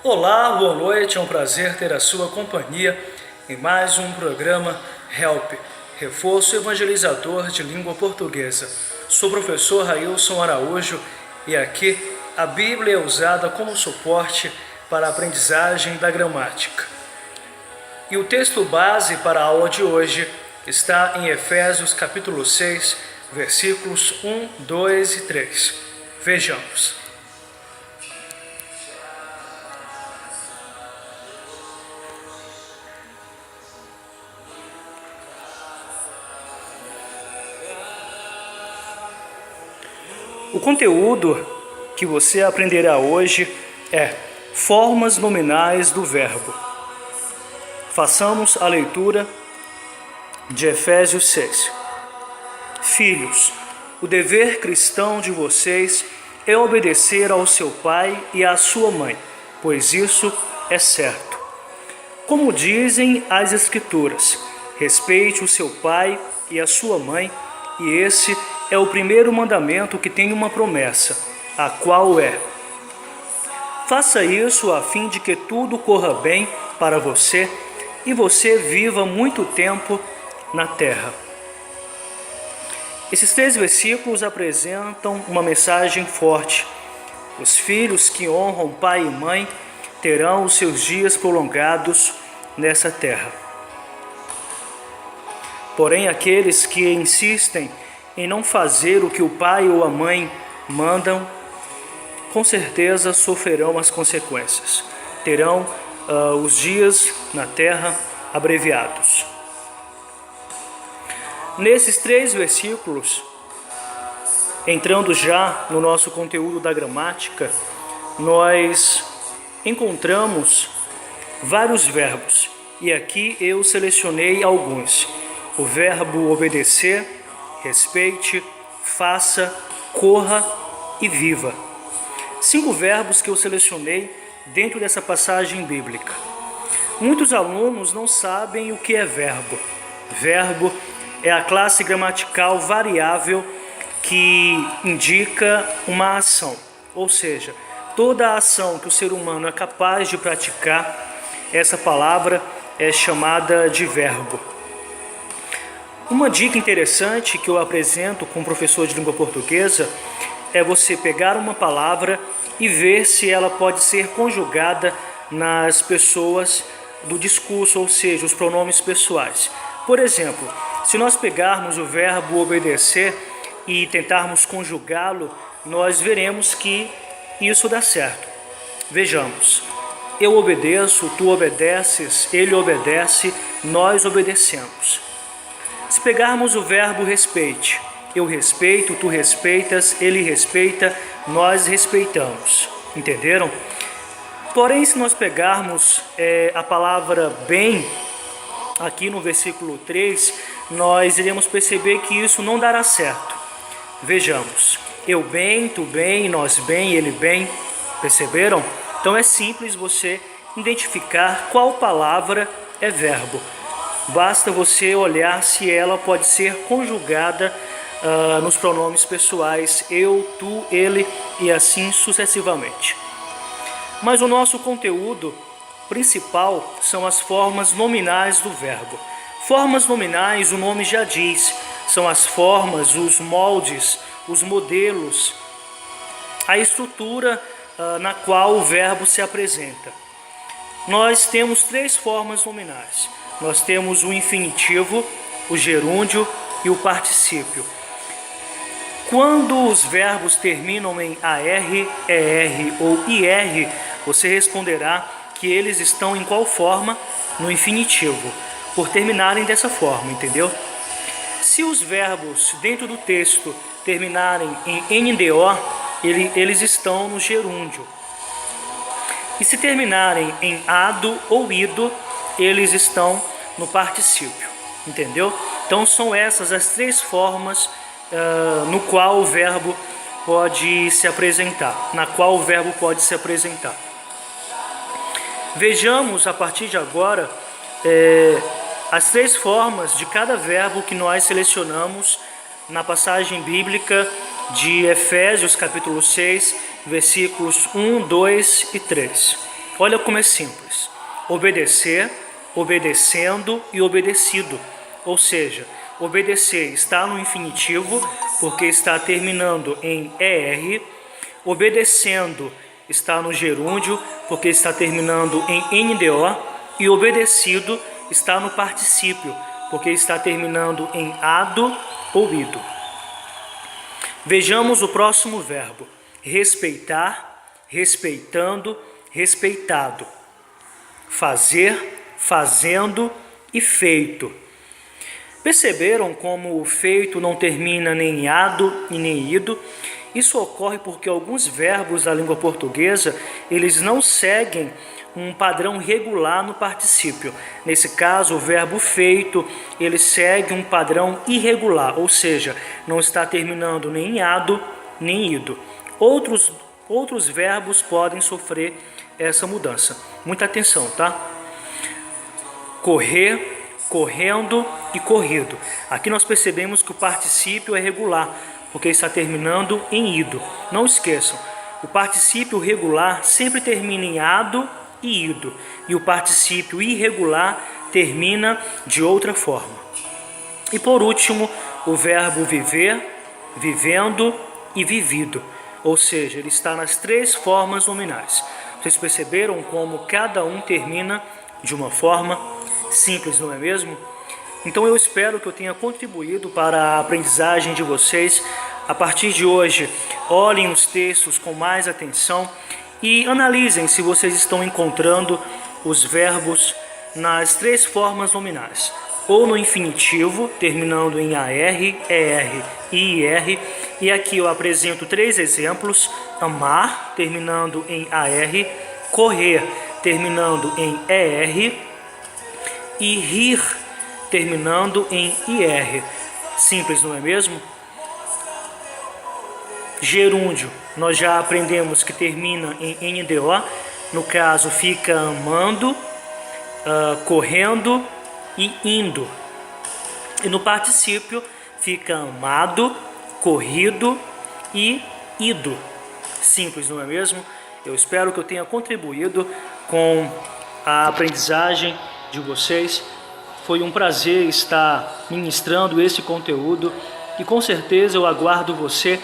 Olá, boa noite, é um prazer ter a sua companhia em mais um programa HELP, Reforço Evangelizador de Língua Portuguesa. Sou o professor Railson Araújo e aqui a Bíblia é usada como suporte para a aprendizagem da gramática. E o texto base para a aula de hoje está em Efésios capítulo 6, versículos 1, 2 e 3. Vejamos. O conteúdo que você aprenderá hoje é formas nominais do verbo. Façamos a leitura de Efésios 6. Filhos, o dever cristão de vocês é obedecer ao seu pai e à sua mãe, pois isso é certo. Como dizem as Escrituras, respeite o seu pai e a sua mãe, e esse é o primeiro mandamento que tem uma promessa, a qual é: faça isso a fim de que tudo corra bem para você e você viva muito tempo na terra. Esses 3 versículos apresentam uma mensagem forte. Os filhos que honram pai e mãe terão os seus dias prolongados nessa terra. Porém, aqueles que insistem em não fazer o que o pai ou a mãe mandam, com certeza sofrerão as consequências. Terão os dias na terra abreviados. Nesses 3 versículos, entrando já no nosso conteúdo da gramática, nós encontramos vários verbos. E aqui eu selecionei alguns. O verbo obedecer, respeite, faça, corra e viva. 5 verbos que eu selecionei dentro dessa passagem bíblica. Muitos alunos não sabem o que é verbo. Verbo é a classe gramatical variável que indica uma ação. Ou seja, toda a ação que o ser humano é capaz de praticar, essa palavra é chamada de verbo. Uma dica interessante que eu apresento com o professor de língua portuguesa é você pegar uma palavra e ver se ela pode ser conjugada nas pessoas do discurso, ou seja, os pronomes pessoais. Por exemplo, se nós pegarmos o verbo obedecer e tentarmos conjugá-lo, nós veremos que isso dá certo. Vejamos: eu obedeço, tu obedeces, ele obedece, nós obedecemos. Se pegarmos o verbo respeite, eu respeito, tu respeitas, ele respeita, nós respeitamos. Entenderam? Porém, se nós pegarmos a palavra bem, aqui no versículo 3, nós iremos perceber que isso não dará certo. Vejamos: eu bem, tu bem, nós bem, ele bem. Perceberam? Então é simples você identificar qual palavra é verbo. Basta você olhar se ela pode ser conjugada nos pronomes pessoais eu, tu, ele e assim sucessivamente. Mas o nosso conteúdo principal são as formas nominais do verbo. Formas nominais, o nome já diz, são as formas, os moldes, os modelos, a estrutura na qual o verbo se apresenta. Nós temos 3 formas nominais. Nós temos o infinitivo, o gerúndio e o particípio. Quando os verbos terminam em AR, ER ou IR, você responderá que eles estão em qual forma? No infinitivo, por terminarem dessa forma, entendeu? Se os verbos dentro do texto terminarem em NDO, eles estão no gerúndio. E se terminarem em ado ou ido, eles estão no particípio, entendeu? Então são essas as 3 formas no qual o verbo pode se apresentar, Vejamos a partir de agora as 3 formas de cada verbo que nós selecionamos na passagem bíblica de Efésios capítulo 6, versículos 1, 2 e 3. Olha como é simples. Obedecer, obedecendo e obedecido. Ou seja, obedecer está no infinitivo, porque está terminando em ER. Obedecendo está no gerúndio, porque está terminando em NDO. E obedecido está no particípio, porque está terminando em ado ou ido. Vejamos o próximo verbo. Respeitar, respeitando, respeitado. Fazer, fazendo e feito. Perceberam como o feito não termina nem em ado e nem ido? Isso ocorre porque alguns verbos da língua portuguesa, eles não seguem um padrão regular no particípio. Nesse caso, o verbo feito, ele segue um padrão irregular, ou seja, não está terminando nem em ado, nem ido. Outros verbos podem sofrer essa mudança. Muita atenção, tá? Correr, correndo e corrido. Aqui nós percebemos que o particípio é regular, porque está terminando em ido. Não esqueçam, o particípio regular sempre termina em ado e ido, e o particípio irregular termina de outra forma. E por último, o verbo viver, vivendo e vivido, ou seja, ele está nas três formas nominais. Vocês perceberam como cada um termina de uma forma simples, não é mesmo? Então eu espero que eu tenha contribuído para a aprendizagem de vocês. A partir de hoje, olhem os textos com mais atenção e analisem se vocês estão encontrando os verbos nas três formas nominais, ou no infinitivo, terminando em AR, ER e IR. E aqui eu apresento três exemplos: amar, terminando em AR, correr, terminando em ER, e rir, terminando em IR. Simples, não é mesmo? Gerúndio, nós já aprendemos que termina em NDO, no caso fica amando, correndo e indo. E no particípio fica amado, corrido e ido. Simples, não é mesmo? Eu espero que eu tenha contribuído com a aprendizagem de vocês. Foi um prazer estar ministrando esse conteúdo e com certeza eu aguardo você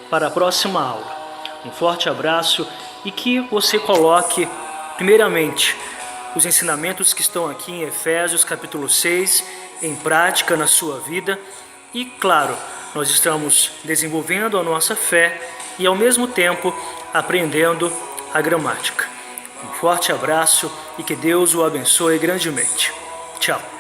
para a próxima aula. Um forte abraço e que você coloque, primeiramente, os ensinamentos que estão aqui em Efésios capítulo 6 em prática na sua vida. E claro, nós estamos desenvolvendo a nossa fé e ao mesmo tempo aprendendo a gramática. Um forte abraço e que Deus o abençoe grandemente. Tchau.